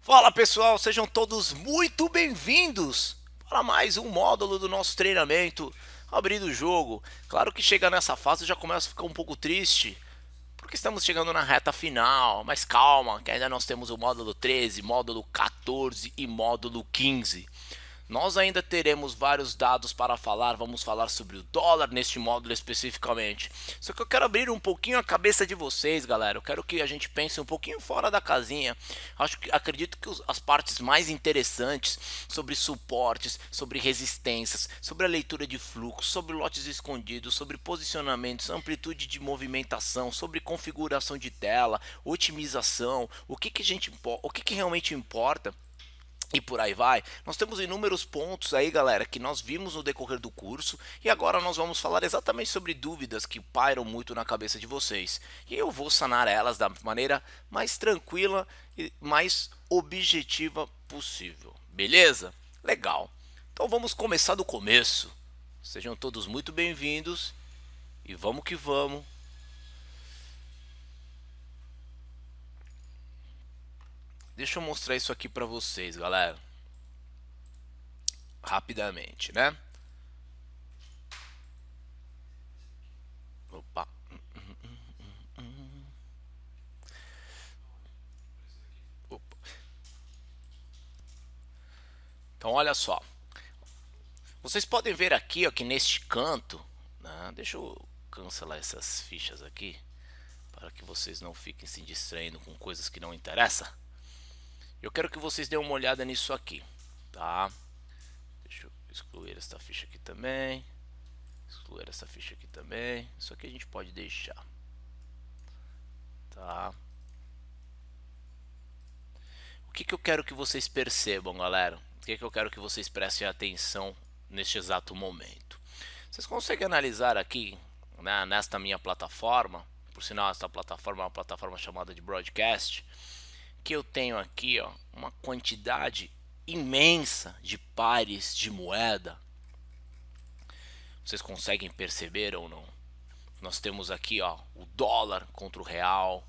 Fala pessoal, sejam todos muito bem-vindos para mais um módulo do nosso treinamento abrindo o jogo. Claro que chega nessa fase já começa a ficar um pouco triste, porque estamos chegando na reta final, mas calma, que ainda nós temos o módulo 13, módulo 14 e módulo 15. Nós ainda teremos vários dados para falar, vamos falar sobre o dólar neste módulo especificamente. Só que eu quero abrir um pouquinho a cabeça de vocês, galera. Eu quero que a gente pense um pouquinho fora da casinha. Acredito que as partes mais interessantes sobre suportes, sobre resistências, sobre a leitura de fluxo, sobre lotes escondidos, sobre posicionamentos, amplitude de movimentação, sobre configuração de tela, otimização, o que realmente importa e por aí vai. Nós temos inúmeros pontos aí, galera, que nós vimos no decorrer do curso e agora nós vamos falar exatamente sobre dúvidas que pairam muito na cabeça de vocês. E eu vou sanar elas da maneira mais tranquila e mais objetiva possível. Beleza? Legal. Então vamos começar do começo. Sejam todos muito bem-vindos e vamos que vamos. Deixa eu mostrar isso aqui para vocês, galera. Rapidamente, né? Opa. Opa. Então, olha só. Vocês podem ver aqui, ó, que neste canto, né, deixa eu cancelar essas fichas aqui, para que vocês não fiquem se distraindo com coisas que não interessam. Eu quero que vocês dêem uma olhada nisso aqui, tá? Deixa eu excluir esta ficha aqui também. Excluir essa ficha aqui também. Isso aqui a gente pode deixar, tá? O que eu quero que vocês percebam, galera? O que eu quero que vocês prestem atenção neste exato momento? Vocês conseguem analisar aqui, né, nesta minha plataforma, por sinal esta plataforma é uma plataforma chamada de broadcast, que eu tenho aqui, ó, uma quantidade imensa de pares de moeda. Vocês conseguem perceber ou não? Nós temos aqui, ó, o dólar contra o real,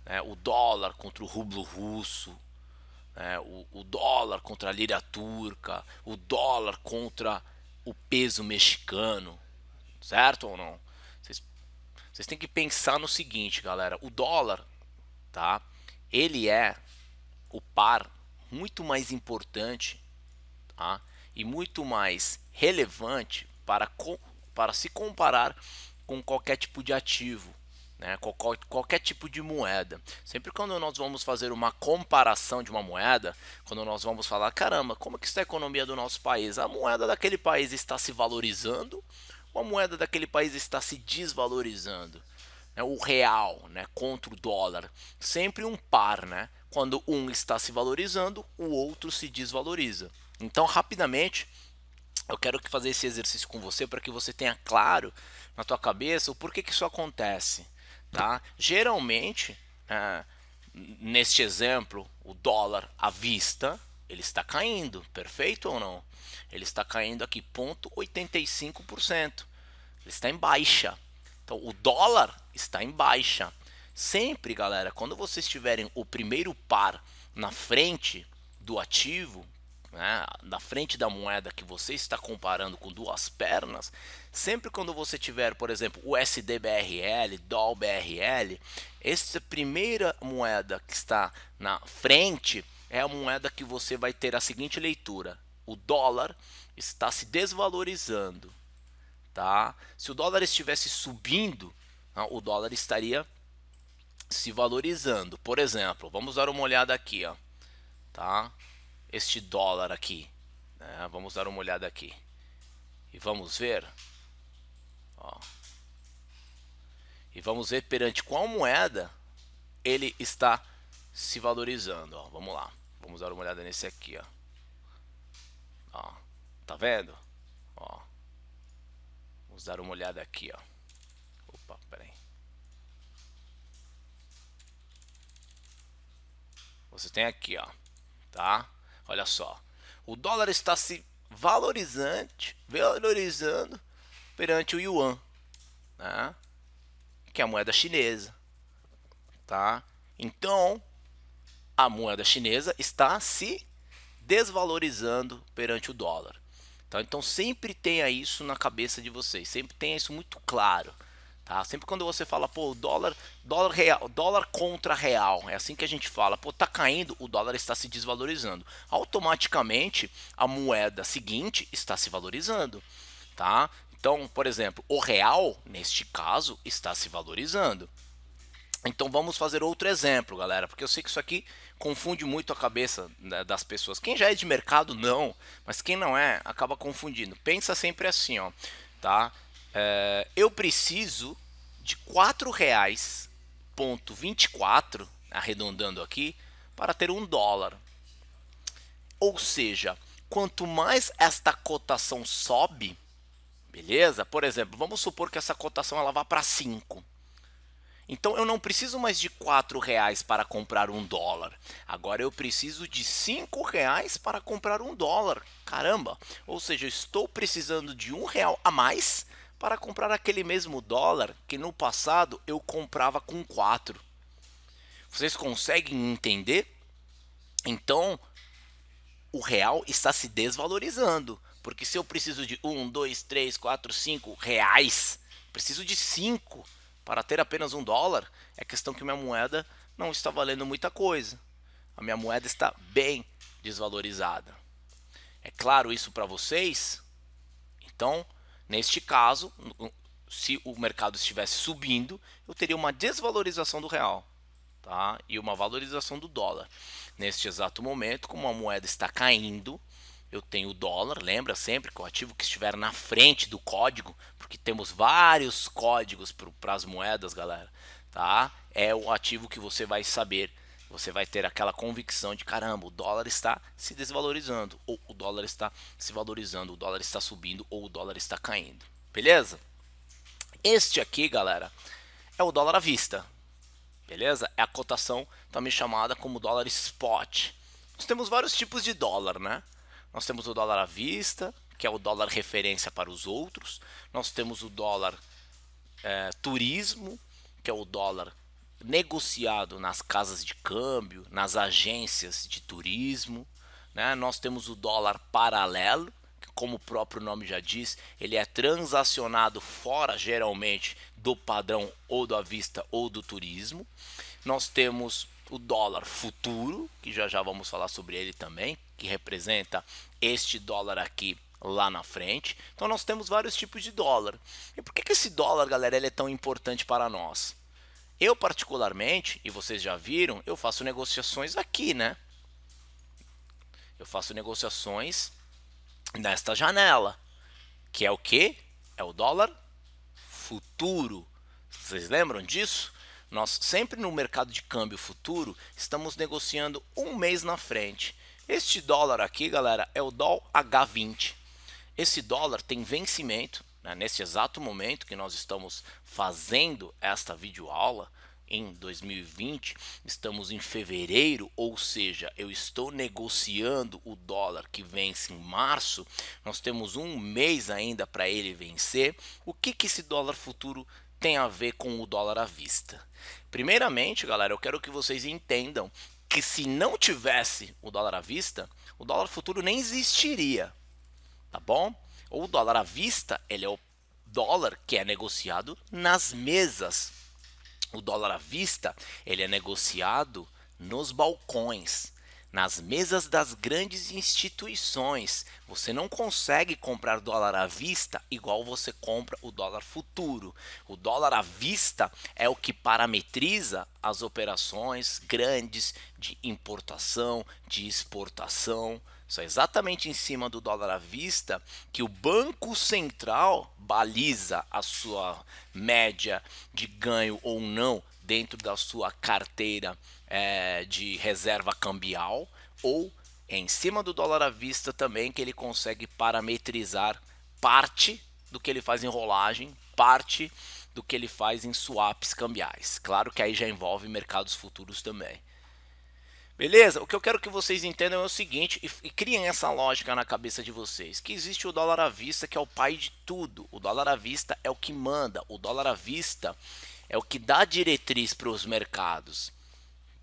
né, o dólar contra o rublo russo, né, o dólar contra a lira turca, o dólar contra o peso mexicano, certo ou não? Vocês, vocês têm que pensar no seguinte, galera, o dólar, tá? Ele é o par muito mais importante, tá? E muito mais relevante para se comparar com qualquer tipo de ativo, né? Qualquer tipo de moeda. Sempre quando nós vamos fazer uma comparação de uma moeda, quando nós vamos falar, caramba, como que está a economia do nosso país? A moeda daquele país está se valorizando ou a moeda daquele país está se desvalorizando? O real, né, contra o dólar, sempre um par, né? Quando um está se valorizando, o outro se desvaloriza. Então, rapidamente, eu quero fazer esse exercício com você para que você tenha claro na tua cabeça o porquê que isso acontece, tá? Geralmente, neste exemplo, o dólar à vista, ele está caindo, perfeito ou não? Ele está caindo aqui 0,85%. Ele está em baixa. Então, o dólar está em baixa. Sempre, galera, quando vocês tiverem o primeiro par na frente do ativo, né, na frente da moeda que você está comparando com duas pernas, sempre quando você tiver, por exemplo, o SDBRL, DOL-BRL, essa primeira moeda que está na frente é a moeda que você vai ter a seguinte leitura: o dólar está se desvalorizando, tá? Se o dólar estivesse subindo, o dólar estaria se valorizando. Por exemplo, vamos dar uma olhada aqui, ó, tá? Este dólar aqui, né? Vamos dar uma olhada aqui e vamos ver, ó, e vamos ver perante qual moeda ele está se valorizando, ó. Vamos lá, vamos dar uma olhada nesse aqui, ó, tá vendo? Ó, vamos dar uma olhada aqui, ó. Opa, peraí. Você tem aqui, ó, tá? Olha só, o dólar está se valorizando perante o yuan, né? Que é a moeda chinesa, tá? Então, a moeda chinesa está se desvalorizando perante o dólar. Tá? Então sempre tenha isso na cabeça de vocês, sempre tenha isso muito claro. Tá? Sempre quando você fala, pô, dólar real, dólar contra real, é assim que a gente fala, pô, tá caindo, o dólar está se desvalorizando. Automaticamente a moeda seguinte está se valorizando, tá? Então, por exemplo, o real, neste caso, está se valorizando. Então vamos fazer outro exemplo, galera, porque eu sei que isso aqui confunde muito a cabeça, né, das pessoas. Quem já é de mercado, não, mas quem não é, acaba confundindo. Pensa sempre assim, ó, tá? Eu preciso de R$ 4,24, arredondando aqui, para ter $1. Ou seja, quanto mais esta cotação sobe, beleza? Por exemplo, vamos supor que essa cotação ela vá para 5. Então eu não preciso mais de R$ 4 para comprar $1. Agora eu preciso de R$ 5 para comprar $1. Caramba! Ou seja, eu estou precisando de R$ 1 a mais para comprar aquele mesmo dólar que no passado eu comprava com 4. Vocês conseguem entender? Então o real está se desvalorizando. Porque se eu preciso de 1, 2, 3, 4, 5 reais, preciso de 5 para ter apenas $1. É questão que minha moeda não está valendo muita coisa. A minha moeda está bem desvalorizada. É claro isso para vocês? Então, neste caso, se o mercado estivesse subindo, eu teria uma desvalorização do real, tá? E uma valorização do dólar. Neste exato momento, como a moeda está caindo, eu tenho o dólar, lembra sempre que o ativo que estiver na frente do código, porque temos vários códigos para as moedas, galera, tá? É o ativo que você vai saber, você vai ter aquela convicção de caramba, o dólar está se desvalorizando, ou o dólar está se valorizando, o dólar está subindo, ou o dólar está caindo, beleza? Este aqui, galera, é o dólar à vista, beleza? É a cotação também chamada como dólar spot. Nós temos vários tipos de dólar, né? Nós temos o dólar à vista, que é o dólar referência para os outros. Nós temos o dólar turismo, que é o dólar negociado nas casas de câmbio, nas agências de turismo, né? Nós temos o dólar paralelo, que, como o próprio nome já diz, ele é transacionado fora, geralmente, do padrão ou da vista ou do turismo. Nós temos o dólar futuro, que já já vamos falar sobre ele também, que representa este dólar aqui lá na frente. Então nós temos vários tipos de dólar. E por que esse dólar, galera, ele é tão importante para nós? Eu particularmente, e vocês já viram, eu faço negociações aqui, né? Eu faço negociações nesta janela, que é o que? É o dólar futuro. Vocês lembram disso? Nós sempre no mercado de câmbio futuro estamos negociando um mês na frente. Este dólar aqui, galera, é o dólar H20. Esse dólar tem vencimento, né, nesse exato momento que nós estamos fazendo esta videoaula, em 2020, estamos em fevereiro, ou seja, eu estou negociando o dólar que vence em março, nós temos um mês ainda para ele vencer. O que esse dólar futuro tem a ver com o dólar à vista? Primeiramente, galera, eu quero que vocês entendam que se não tivesse o dólar à vista, o dólar futuro nem existiria, tá bom? O dólar à vista, ele é o dólar que é negociado nas mesas. O dólar à vista, ele é negociado nos balcões, nas mesas das grandes instituições. Você não consegue comprar dólar à vista igual você compra o dólar futuro. O dólar à vista é o que parametriza as operações grandes de importação, de exportação. Isso é exatamente em cima do dólar à vista que o Banco Central baliza a sua média de ganho ou não dentro da sua carteira de reserva cambial, ou em cima do dólar à vista também que ele consegue parametrizar parte do que ele faz em rolagem, parte do que ele faz em swaps cambiais. Claro que aí já envolve mercados futuros também. Beleza? O que eu quero que vocês entendam é o seguinte, e criem essa lógica na cabeça de vocês, que existe o dólar à vista, que é o pai de tudo. O dólar à vista é o que manda, o dólar à vista é o que dá diretriz para os mercados.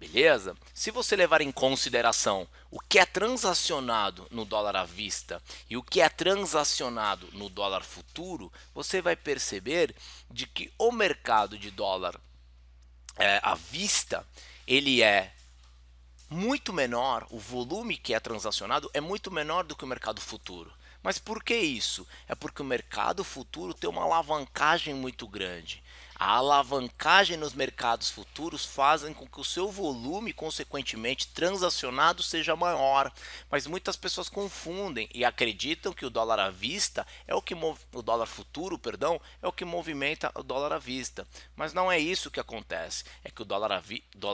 Beleza? Se você levar em consideração o que é transacionado no dólar à vista e o que é transacionado no dólar futuro, você vai perceber de que o mercado de dólar à vista ele é muito menor, o volume que é transacionado é muito menor do que o mercado futuro. Mas por que isso? É porque o mercado futuro tem uma alavancagem muito grande. A alavancagem nos mercados futuros fazem com que o seu volume, consequentemente, transacionado seja maior. Mas muitas pessoas confundem e acreditam que o dólar à vista é o que o dólar futuro, perdão, é o que movimenta o dólar à vista. Mas não é isso que acontece. É que o dólar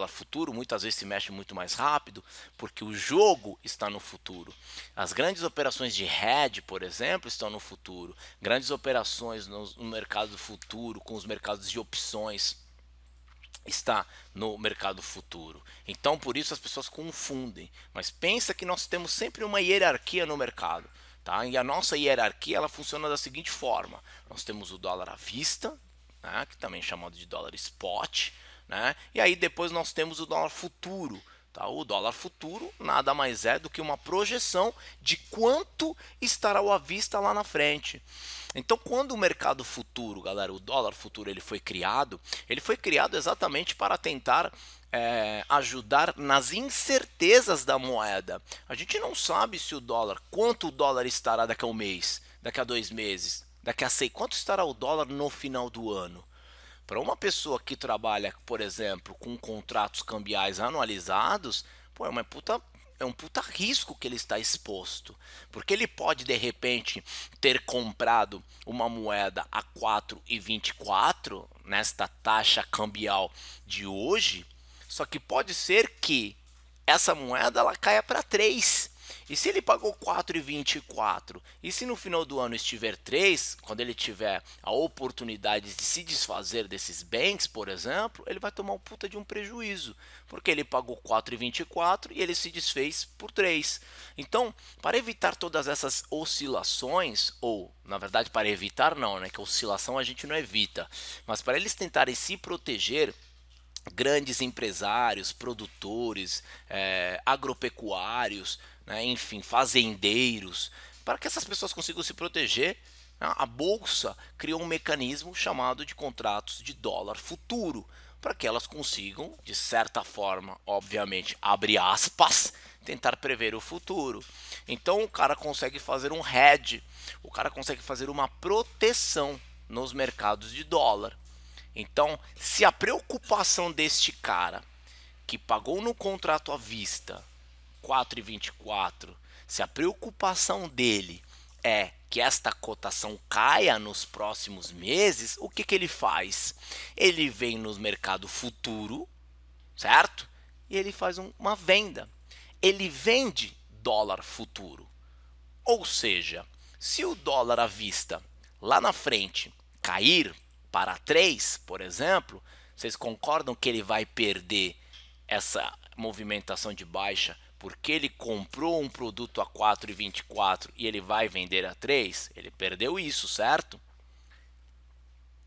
futuro muitas vezes se mexe muito mais rápido, porque o jogo está no futuro. As grandes operações de hedge, por exemplo, estão no futuro. Grandes operações no mercado futuro, com os mercados de opções, está no mercado futuro. Então, por isso as pessoas confundem. Mas pensa que nós temos sempre uma hierarquia no mercado. Tá? E a nossa hierarquia ela funciona da seguinte forma. Nós temos o dólar à vista, né, que também é chamado de dólar spot, né? E aí depois nós temos o dólar futuro. Tá? O dólar futuro nada mais é do que uma projeção de quanto estará à vista lá na frente. Então, quando o mercado futuro, galera, o dólar futuro, ele foi criado exatamente para tentar ajudar nas incertezas da moeda. A gente não sabe se o dólar, quanto o dólar estará daqui a um mês, daqui a 2 meses, daqui a 6, quanto estará o dólar no final do ano. Para uma pessoa que trabalha, por exemplo, com contratos cambiais anualizados, pô, é um puta risco que ele está exposto. Porque ele pode, de repente, ter comprado uma moeda a 4,24 nesta taxa cambial de hoje, só que pode ser que essa moeda ela caia para 3. E se ele pagou 4,24 e se no final do ano estiver 3, quando ele tiver a oportunidade de se desfazer desses bens, por exemplo, ele vai tomar um puta de um prejuízo, porque ele pagou 4,24 e ele se desfez por 3. Então, para evitar todas essas oscilações, ou na verdade para evitar não, né, que a oscilação a gente não evita, mas para eles tentarem se proteger, grandes empresários, produtores, agropecuários, né, enfim, fazendeiros, para que essas pessoas consigam se proteger, né, a Bolsa criou um mecanismo chamado de contratos de dólar futuro, para que elas consigam, de certa forma, obviamente, abre aspas, tentar prever o futuro. Então o cara consegue fazer um hedge, o cara consegue fazer uma proteção nos mercados de dólar. Então, se a preocupação deste cara que pagou no contrato à vista 4,24, se a preocupação dele é que esta cotação caia nos próximos meses, o que ele faz? Ele vem no mercado futuro, certo? E ele faz uma venda. Ele vende dólar futuro. Ou seja, se o dólar à vista lá na frente cair para 3, por exemplo, vocês concordam que ele vai perder essa movimentação de baixa porque ele comprou um produto a 4,24 e ele vai vender a 3? Ele perdeu isso, certo?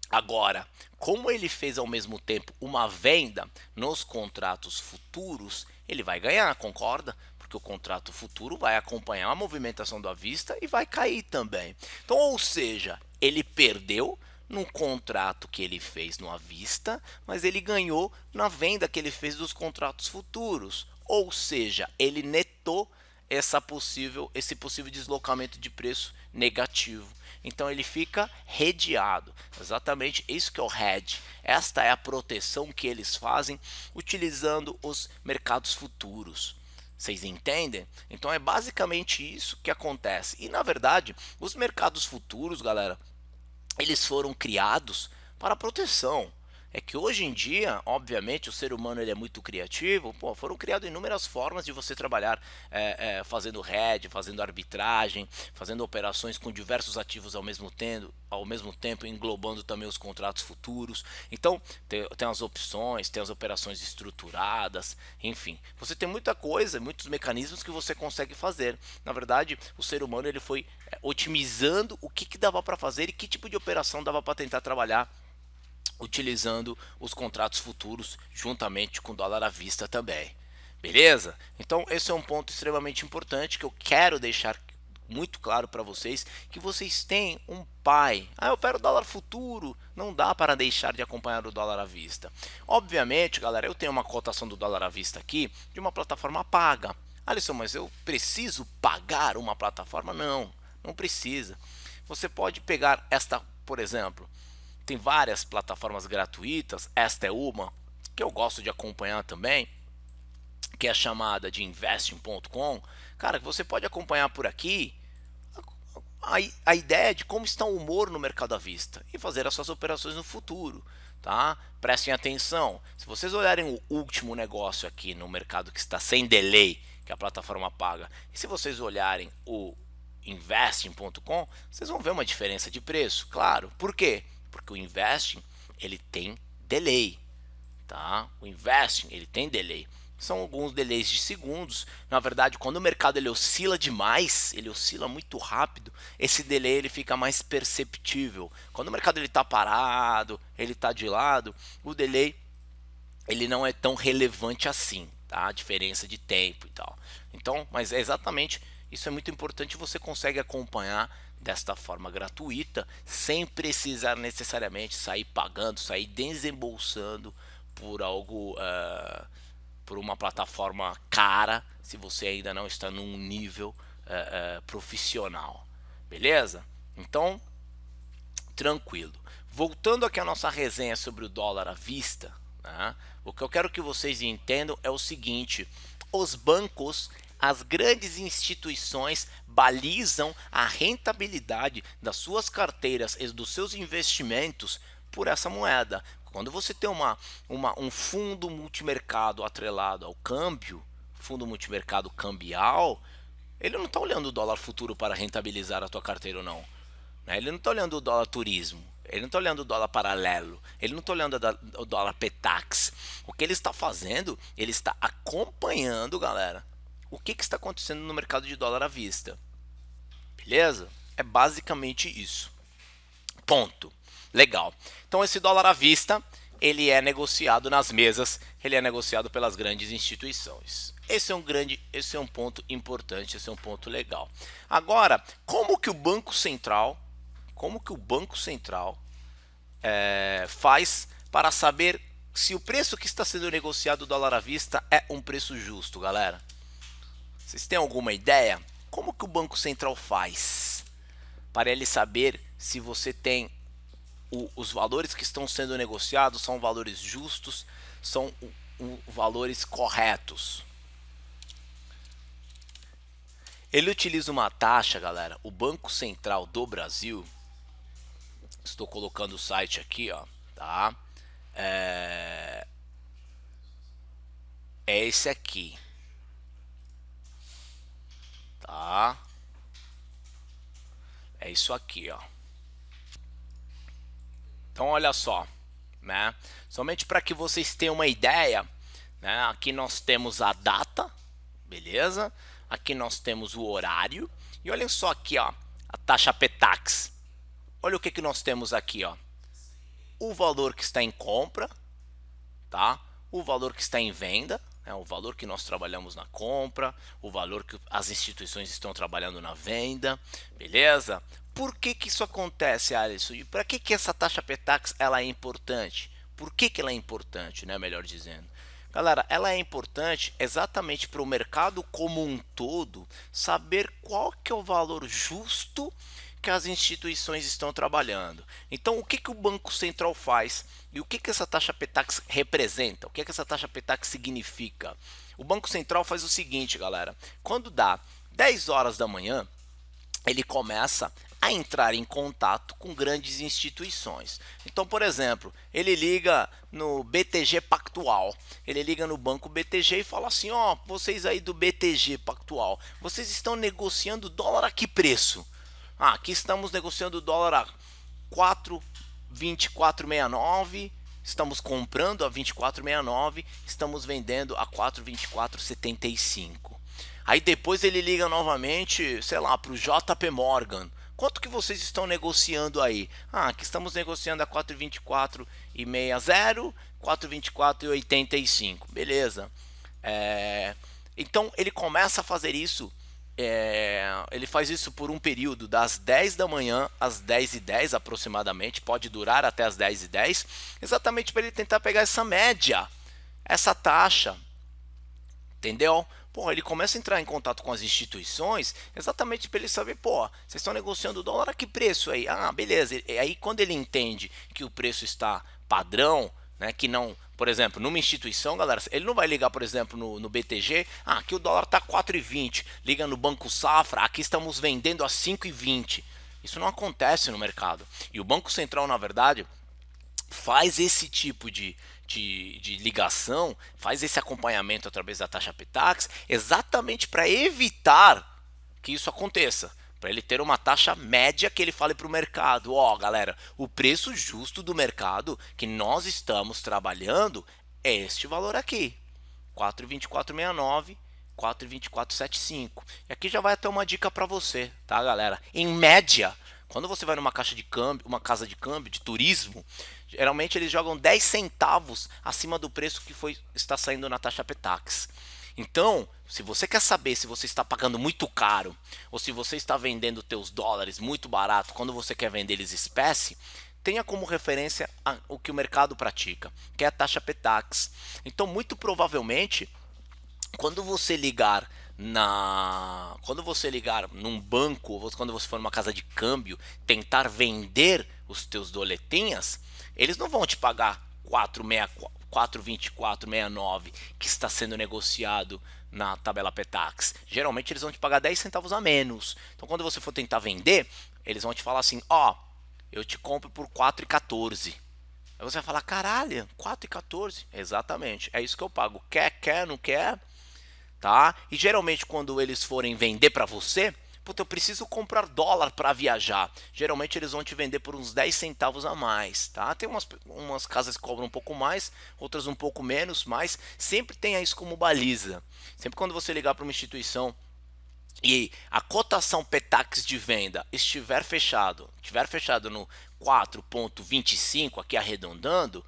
Agora, como ele fez ao mesmo tempo uma venda nos contratos futuros, ele vai ganhar, concorda? Porque o contrato futuro vai acompanhar a movimentação da vista e vai cair também. Então, ou seja, ele perdeu no contrato que ele fez no à vista, mas ele ganhou na venda que ele fez dos contratos futuros. Ou seja, ele netou esse possível deslocamento de preço negativo. Então ele fica hedgeado. Exatamente isso que é o hedge. Esta é a proteção que eles fazem utilizando os mercados futuros. Vocês entendem? Então é basicamente isso que acontece. E na verdade, os mercados futuros, galera, eles foram criados para proteção. É que hoje em dia, obviamente, o ser humano ele é muito criativo. Pô, foram criadas inúmeras formas de você trabalhar fazendo hedge, fazendo arbitragem, fazendo operações com diversos ativos ao mesmo tempo, englobando também os contratos futuros. Então, tem as opções, tem as operações estruturadas, enfim. Você tem muita coisa, muitos mecanismos que você consegue fazer. Na verdade, o ser humano ele foi otimizando o que dava para fazer e que tipo de operação dava para tentar trabalhar utilizando os contratos futuros juntamente com o dólar à vista também. Beleza? Então esse é um ponto extremamente importante que eu quero deixar muito claro para vocês, que vocês têm um pai. Eu quero dólar futuro, não dá para deixar de acompanhar o dólar à vista. Obviamente, galera, eu tenho uma cotação do dólar à vista aqui de uma plataforma paga. Alisson, mas eu preciso pagar uma plataforma? Não, não precisa. Você pode pegar esta, por exemplo, tem várias plataformas gratuitas, esta é uma que eu gosto de acompanhar também, que é chamada de investing.com. Cara, você pode acompanhar por aqui a ideia de como está o humor no mercado à vista e fazer as suas operações no futuro, tá? Prestem atenção, se vocês olharem o último negócio aqui no mercado que está sem delay, que a plataforma paga, e se vocês olharem o investing.com, vocês vão ver uma diferença de preço, claro. Por quê? Porque o investing, ele tem delay, tá? O investing, ele tem delay. São alguns delays de segundos. Na verdade, quando o mercado ele oscila demais, ele oscila muito rápido, esse delay ele fica mais perceptível. Quando o mercado ele está parado, ele está de lado, o delay ele não é tão relevante assim, tá? A diferença de tempo e tal. Então, mas é exatamente isso, é muito importante, você consegue acompanhar desta forma gratuita, sem precisar necessariamente sair pagando, sair desembolsando por algo, por uma plataforma cara, se você ainda não está num nível profissional, beleza? Então, tranquilo. Voltando aqui à nossa resenha sobre o dólar à vista, né? O que eu quero que vocês entendam é o seguinte: os bancos, as grandes instituições balizam a rentabilidade das suas carteiras e dos seus investimentos por essa moeda. Quando você tem um fundo multimercado atrelado ao câmbio, fundo multimercado cambial, ele não está olhando o dólar futuro para rentabilizar a tua carteira ou não. Ele não está olhando o dólar turismo, ele não está olhando o dólar paralelo, ele não está olhando o dólar Petax. O que ele está fazendo, ele está acompanhando, galera, o que está acontecendo no mercado de dólar à vista. Beleza? É basicamente isso. Ponto. Legal. Então esse dólar à vista, ele é negociado nas mesas, ele é negociado pelas grandes instituições. Esse é um ponto importante, esse é um ponto legal. Agora, como que o Banco Central faz para saber se o preço que está sendo negociado o dólar à vista é um preço justo, galera? Vocês têm alguma ideia? Como que o Banco Central faz para ele saber se você tem os valores que estão sendo negociados são valores justos, são valores corretos? Ele utiliza uma taxa, galera, o Banco Central do Brasil. Estou colocando o site aqui, ó, tá? É esse aqui, tá? É isso aqui, ó. Então olha só, né? Somente para que vocês tenham uma ideia, né? Aqui nós temos a data, beleza? Aqui nós temos o horário e olhem só aqui, ó, a taxa Petax. Olha o que nós temos aqui, ó. O valor que está em compra, tá? O valor que está em venda, né? O valor que nós trabalhamos na compra, o valor que as instituições estão trabalhando na venda, beleza? Por que isso acontece, Alisson? E para que essa taxa Petax ela é importante? Por que ela é importante, né? Melhor dizendo. Galera, ela é importante exatamente para o mercado como um todo saber qual que é o valor justo que as instituições estão trabalhando. Então, o que o Banco Central faz e o que essa taxa Petax representa? O que essa taxa Petax significa? O Banco Central faz o seguinte, galera. Quando dá 10 horas da manhã, ele começa a entrar em contato com grandes instituições. Então, por exemplo, ele liga no BTG Pactual, ele liga no banco BTG e fala assim: ó, vocês aí do BTG Pactual, vocês estão negociando dólar a que preço? Aqui estamos negociando o dólar a 4,2469, estamos comprando a 24,69, estamos vendendo a 4,2475. Aí depois ele liga novamente, sei lá, para o JP Morgan. Quanto que vocês estão negociando aí? Ah, aqui estamos negociando a 4,24,60, 4,24,85. Beleza. Então ele começa a fazer isso. Ele faz isso por um período das 10 da manhã às 10h10 aproximadamente, pode durar até as 10h10, exatamente para ele tentar pegar essa média, essa taxa, entendeu? Pô, ele começa a entrar em contato com as instituições exatamente para ele saber, pô, vocês estão negociando o dólar a que preço aí? Ah, beleza. E aí quando ele entende que o preço está padrão, né, que não, por exemplo, numa instituição, galera, ele não vai ligar, por exemplo, no BTG, ah, aqui o dólar está 4,20, liga no Banco Safra, aqui estamos vendendo a 5,20. Isso não acontece no mercado. E o Banco Central, na verdade, faz esse tipo de ligação, faz esse acompanhamento através da taxa Petax, exatamente para evitar que isso aconteça. Para ele ter uma taxa média que ele fale para o mercado, ó, galera, o preço justo do mercado que nós estamos trabalhando é este valor aqui, 4,2469, 4,2475. E aqui já vai até uma dica para você, tá, galera? Em média, quando você vai numa caixa de câmbio, uma casa de câmbio de turismo, geralmente eles jogam 10 centavos acima do preço que está saindo na taxa Petax. Então, se você quer saber se você está pagando muito caro ou se você está vendendo teus dólares muito barato quando você quer vender eles espécie, tenha como referência o que o mercado pratica, que é a taxa Petax. Então, muito provavelmente, quando você ligar num banco, ou quando você for numa casa de câmbio, tentar vender os teus doletinhas, eles não vão te pagar 4,2469 que está sendo negociado na tabela Petax. Geralmente eles vão te pagar 10 centavos a menos. Então quando você for tentar vender, eles vão te falar assim, ó, eu te compro por 4,14. Aí você vai falar, caralho, 4,14? Exatamente, é isso que eu pago. Quer, não quer? Tá? E geralmente quando eles forem vender para você, puta, eu preciso comprar dólar para viajar. Geralmente eles vão te vender por uns 10 centavos a mais, tá? Tem umas casas que cobram um pouco mais, outras um pouco menos, mas sempre tenha isso como baliza. Sempre quando você ligar para uma instituição e a cotação Petax de venda estiver fechado no 4,25, aqui arredondando,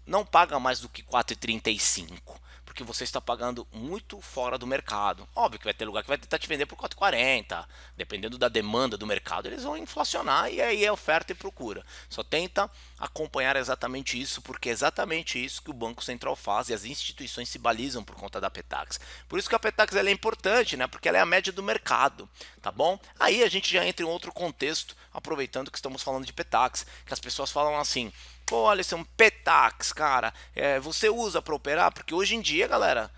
não paga mais do que 4,35, porque você está pagando muito fora do mercado. Óbvio que vai ter lugar que vai tentar te vender por 4,40, dependendo da demanda do mercado, eles vão inflacionar e aí é oferta e procura. Só tenta acompanhar exatamente isso, porque é exatamente isso que o Banco Central faz e as instituições se balizam por conta da Petax. Por isso que a Petax ela é importante, né? Porque ela é a média do mercado, tá bom? Aí a gente já entra em outro contexto, aproveitando que estamos falando de Petax, que as pessoas falam assim, pô, olha, esse é um Petax, cara, você usa para operar? Porque hoje em dia, galera,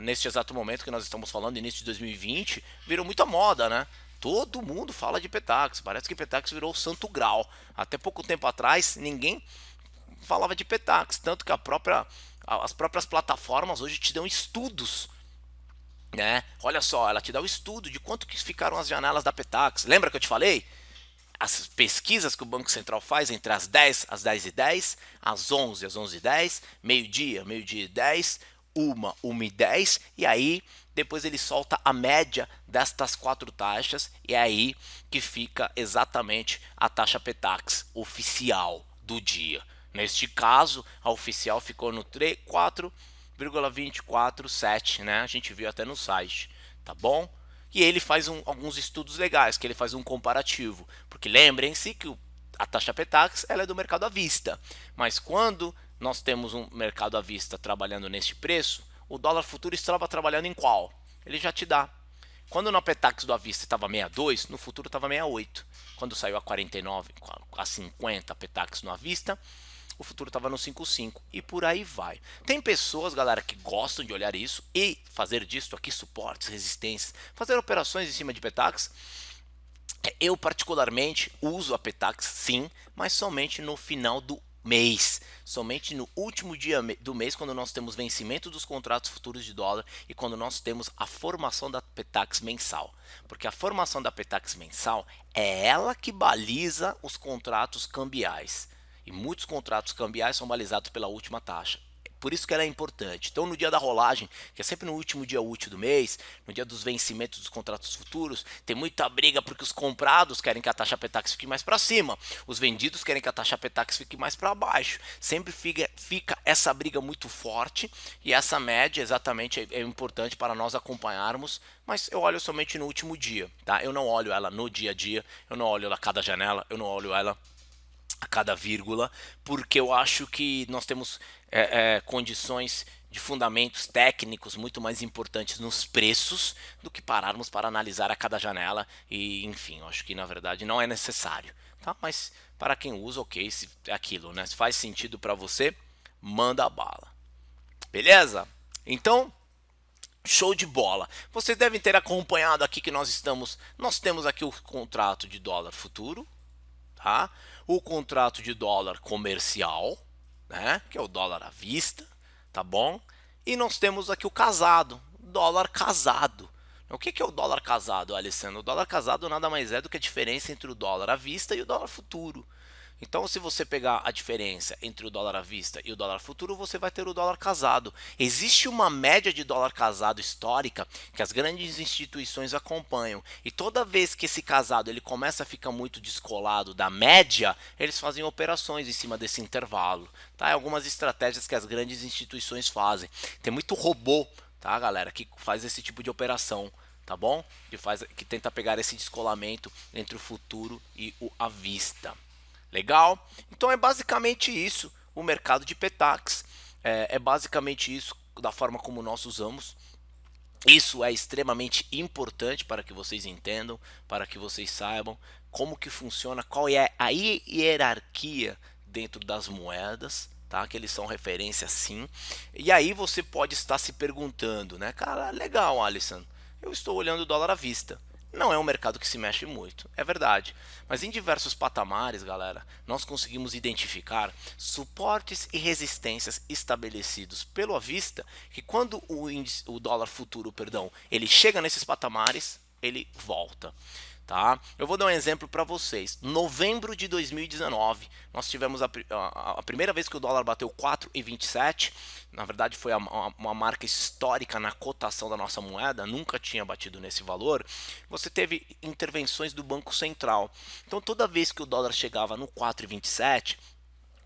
neste exato momento que nós estamos falando, início de 2020, virou muita moda, né? Todo mundo fala de Petax, parece que Petax virou o santo grau. Até pouco tempo atrás, ninguém falava de Petax, tanto que as próprias plataformas hoje te dão estudos, né? Olha só, ela te dá o estudo de quanto que ficaram as janelas da Petax. Lembra que eu te falei? As pesquisas que o Banco Central faz entre as 10 às 10h10, às 11 às 11h10, meio-dia, meio-dia e 10, 1h10, e aí depois ele solta a média destas 4 taxas, e é aí que fica exatamente a taxa Petax oficial do dia. Neste caso, a oficial ficou no 4,247, né? A gente viu até no site, tá bom? E ele faz alguns estudos legais, que ele faz um comparativo. Porque lembrem-se que a taxa Petax ela é do mercado à vista. Mas quando nós temos um mercado à vista trabalhando neste preço, o dólar futuro estava trabalhando em qual? Ele já te dá. Quando na Petax do à vista estava 62, no futuro estava 68. Quando saiu a 49, a 50 Petax no à vista, o futuro estava no 5,5 e por aí vai. Tem pessoas, galera, que gostam de olhar isso e fazer disso aqui suportes, resistências, fazer operações em cima de Petax. Eu particularmente uso a Petax sim, mas somente no final do mês, somente no último dia do mês, quando nós temos vencimento dos contratos futuros de dólar e quando nós temos a formação da Petax mensal, porque a formação da Petax mensal é ela que baliza os contratos cambiais. E muitos contratos cambiais são balizados pela última taxa. Por isso que ela é importante. Então, no dia da rolagem, que é sempre no último dia útil do mês, no dia dos vencimentos dos contratos futuros, tem muita briga porque os comprados querem que a taxa Petax fique mais para cima, os vendidos querem que a taxa Petax fique mais para baixo. Sempre fica essa briga muito forte e essa média exatamente é importante para nós acompanharmos, mas eu olho somente no último dia, tá? Eu não olho ela no dia a dia, eu não olho ela a cada janela, eu não olho ela a cada vírgula, porque eu acho que nós temos condições de fundamentos técnicos muito mais importantes nos preços do que pararmos para analisar a cada janela e, enfim, eu acho que na verdade não é necessário, tá? Mas para quem usa, ok, se é aquilo, né? Se faz sentido para você, manda a bala. Beleza? Então, show de bola. Vocês devem ter acompanhado aqui que nós temos aqui o contrato de dólar futuro, tá? O contrato de dólar comercial, né? Que é o dólar à vista, tá bom? E nós temos aqui o casado, dólar casado. O que é o dólar casado, Alessandro? O dólar casado nada mais é do que a diferença entre o dólar à vista e o dólar futuro. Então, se você pegar a diferença entre o dólar à vista e o dólar futuro, você vai ter o dólar casado. Existe uma média de dólar casado histórica que as grandes instituições acompanham. E toda vez que esse casado ele começa a ficar muito descolado da média, eles fazem operações em cima desse intervalo. Tá? Algumas estratégias que as grandes instituições fazem. Tem muito robô, tá, galera, que faz esse tipo de operação. Tá bom? Que tenta pegar esse descolamento entre o futuro e o à vista. Legal? Então é basicamente isso o mercado de Petax, é basicamente isso da forma como nós usamos. Isso é extremamente importante para que vocês entendam, para que vocês saibam como que funciona, qual é a hierarquia dentro das moedas, tá? Que eles são referência sim. E aí você pode estar se perguntando, né? Cara, legal, Alisson, eu estou olhando o dólar à vista. Não é um mercado que se mexe muito, é verdade. Mas em diversos patamares, galera, nós conseguimos identificar suportes e resistências estabelecidos pelo à vista, que quando o dólar futuro, perdão, ele chega nesses patamares, ele volta. Tá? Eu vou dar um exemplo para vocês. Novembro de 2019, nós tivemos a primeira vez que o dólar bateu 4,27. Na verdade, foi uma marca histórica na cotação da nossa moeda, nunca tinha batido nesse valor. Você teve intervenções do Banco Central. Então, toda vez que o dólar chegava no 4,27,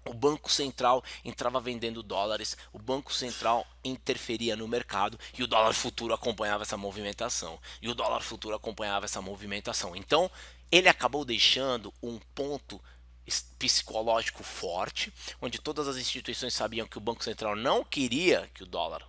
o Banco Central entrava vendendo dólares, o Banco Central interferia no mercado e o dólar futuro acompanhava essa movimentação. Então, ele acabou deixando um ponto psicológico forte, onde todas as instituições sabiam que o Banco Central não queria que o dólar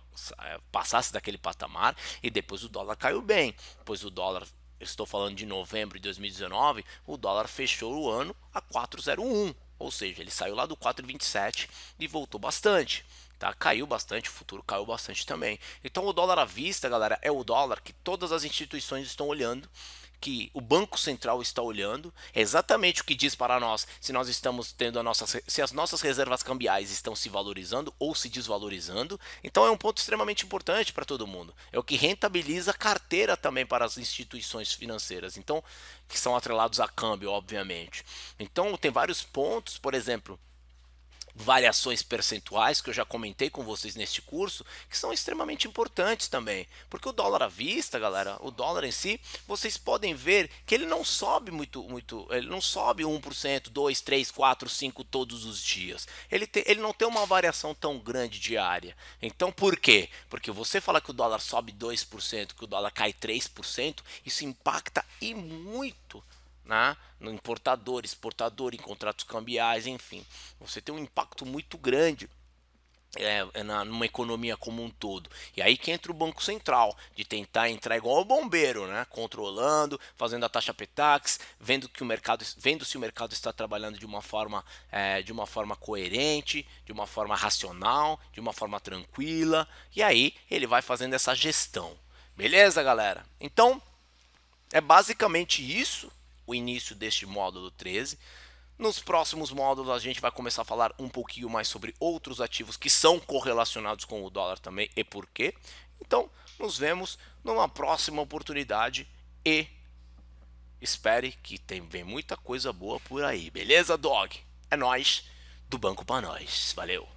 passasse daquele patamar e depois o dólar caiu bem, pois o dólar, eu estou falando de novembro de 2019, o dólar fechou o ano a 4,01. Ou seja, ele saiu lá do 4,27 e voltou bastante. Tá? Caiu bastante, o futuro caiu bastante também. Então o dólar à vista, galera, é o dólar que todas as instituições estão olhando, que o Banco Central está olhando, é exatamente o que diz para nós se nós estamos tendo se as nossas reservas cambiais estão se valorizando ou se desvalorizando. Então é um ponto extremamente importante para todo mundo. É o que rentabiliza a carteira também para as instituições financeiras, então que são atrelados a câmbio, obviamente. Então tem vários pontos, por exemplo, variações percentuais que eu já comentei com vocês neste curso, que são extremamente importantes também, porque o dólar à vista, galera, o dólar em si, vocês podem ver que ele não sobe muito, ele não sobe 1%, 2, 3, 4, 5 todos os dias. Ele não tem uma variação tão grande diária. Então, por quê? Porque você fala que o dólar sobe 2%, que o dólar cai 3%, isso impacta e muito, né? No importador, exportador, em contratos cambiais, enfim, você tem um impacto muito grande numa economia como um todo. E aí que entra o Banco Central, de tentar entrar igual o bombeiro, né? Controlando, fazendo a taxa Petax, vendo se o mercado está trabalhando de uma forma coerente, de uma forma racional, de uma forma tranquila, e aí ele vai fazendo essa gestão. Beleza, galera? Então, é basicamente isso o início deste módulo 13. Nos próximos módulos a gente vai começar a falar um pouquinho mais sobre outros ativos que são correlacionados com o dólar também e por quê. Então, nos vemos numa próxima oportunidade e espere que vem muita coisa boa por aí. Beleza, dog? É nóis, do banco para nós. Valeu!